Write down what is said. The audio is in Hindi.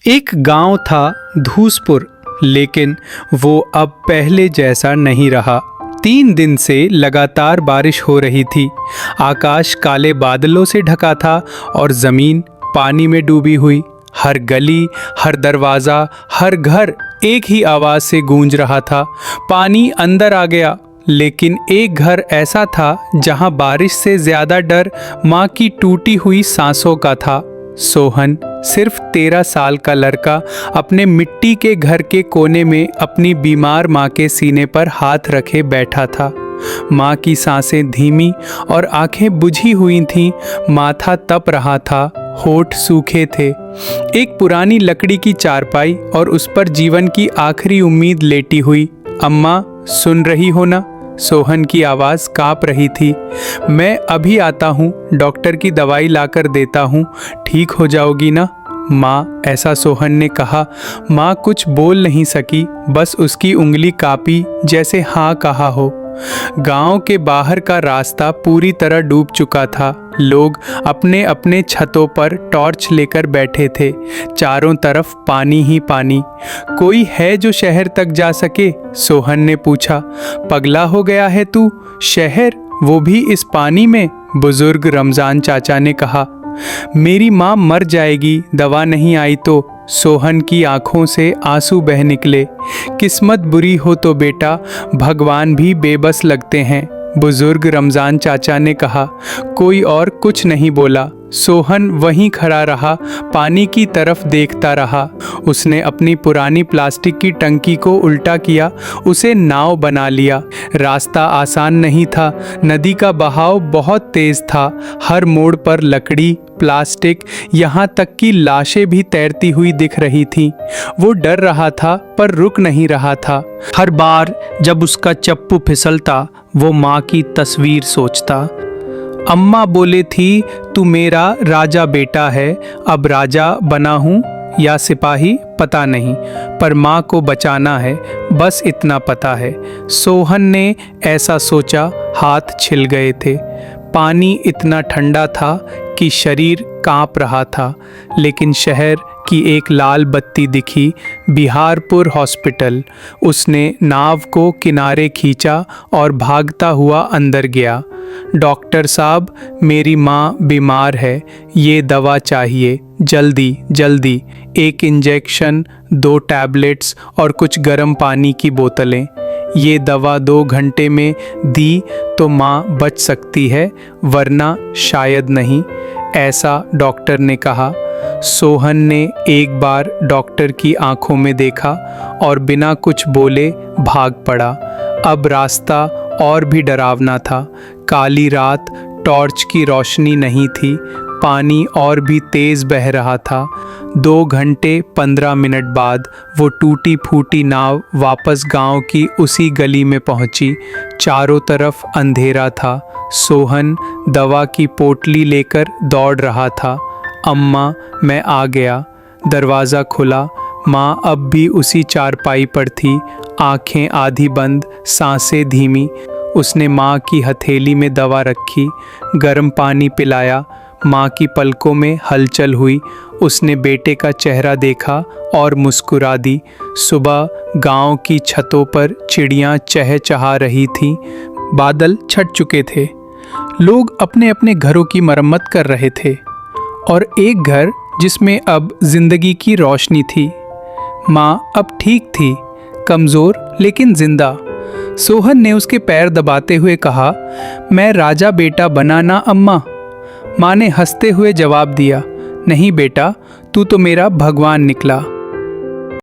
एक गांव था धूसपुर, लेकिन वो अब पहले जैसा नहीं रहा। 3 दिन से लगातार बारिश हो रही थी। आकाश काले बादलों से ढका था और ज़मीन पानी में डूबी हुई। हर गली, हर दरवाज़ा, हर घर एक ही आवाज़ से गूंज रहा था, पानी अंदर आ गया। लेकिन एक घर ऐसा था जहां बारिश से ज़्यादा डर माँ की टूटी हुई सांसों का था। सोहन, सिर्फ 13 साल का लड़का, अपने मिट्टी के घर के कोने में अपनी बीमार माँ के सीने पर हाथ रखे बैठा था। माँ की सांसें धीमी और आंखें बुझी हुई थीं। माथा तप रहा था, होठ सूखे थे। एक पुरानी लकड़ी की चारपाई और उस पर जीवन की आखिरी उम्मीद लेटी हुई। अम्मा, सुन रही हो ना? सोहन की आवाज़ काँप रही थी। मैं अभी आता हूँ, डॉक्टर की दवाई लाकर देता हूँ, ठीक हो जाओगी ना माँ? ऐसा सोहन ने कहा। माँ कुछ बोल नहीं सकी, बस उसकी उंगली काँपी जैसे हाँ कहा हो। गांव के बाहर का रास्ता पूरी तरह डूब चुका था। लोग अपने अपने छतों पर टॉर्च लेकर बैठे थे। चारों तरफ पानी ही पानी। कोई है जो शहर तक जा सके? सोहन ने पूछा। पगला हो गया है तू? शहर, वो भी इस पानी में? बुजुर्ग रमजान चाचा ने कहा। मेरी माँ मर जाएगी दवा नहीं आई तो। सोहन की आंखों से आंसू बह निकले। किस्मत बुरी हो तो बेटा, भगवान भी बेबस लगते हैं, बुजुर्ग रमजान चाचा ने कहा। कोई और कुछ नहीं बोला। सोहन वहीं खड़ा रहा, पानी की तरफ देखता रहा। उसने अपनी पुरानी प्लास्टिक की टंकी को उल्टा किया, उसे नाव बना लिया। रास्ता आसान नहीं था, नदी का बहाव बहुत तेज था। हर मोड़ पर लकड़ी, प्लास्टिक, यहाँ तक कि लाशें भी तैरती हुई दिख रही थीं। वो डर रहा था पर रुक नहीं रहा था। हर बार जब उसका चप्पू फिसलता, वो माँ की तस्वीर सोचता। अम्मा बोले थी, तू मेरा राजा बेटा है। अब राजा बना हूँ या सिपाही पता नहीं, पर माँ को बचाना है, बस इतना पता है। सोहन ने ऐसा सोचा, हाथ छिल गए थे। पानी इतना ठंडा था कि शरीर कांप रहा था। लेकिन शहर की एक लाल बत्ती दिखी, बिहारपुर हॉस्पिटल। उसने नाव को किनारे खींचा और भागता हुआ अंदर गया। डॉक्टर साहब, मेरी माँ बीमार है, ये दवा चाहिए, जल्दी जल्दी। 1 इंजेक्शन, 2 टैबलेट्स और कुछ गर्म पानी की बोतलें। ये दवा 2 घंटे में दी तो माँ बच सकती है, वरना शायद नहीं, ऐसा डॉक्टर ने कहा। सोहन ने एक बार डॉक्टर की आंखों में देखा और बिना कुछ बोले भाग पड़ा। अब रास्ता और भी डरावना था। काली रात, टॉर्च की रोशनी नहीं थी, पानी और भी तेज़ बह रहा था। 2 घंटे 15 मिनट बाद वो टूटी फूटी नाव वापस गांव की उसी गली में पहुंची। चारों तरफ अंधेरा था। सोहन दवा की पोटली लेकर दौड़ रहा था। अम्मा, मैं आ गया। दरवाज़ा खुला। माँ अब भी उसी चारपाई पर थी, आंखें आधी बंद, सांसें धीमी। उसने माँ की हथेली में दवा रखी, गर्म पानी पिलाया। माँ की पलकों में हलचल हुई। उसने बेटे का चेहरा देखा और मुस्कुरा दी। सुबह गांव की छतों पर चिड़ियाँ चहचहा रही थीं। बादल छट चुके थे। लोग अपने अपने घरों की मरम्मत कर रहे थे और एक घर जिसमें अब जिंदगी की रोशनी थी। माँ अब ठीक थी, कमज़ोर लेकिन जिंदा। सोहन ने उसके पैर दबाते हुए कहा, मैं राजा बेटा बना ना अम्मा? माँ ने हंसते हुए जवाब दिया, नहीं बेटा, तू तो मेरा भगवान निकला।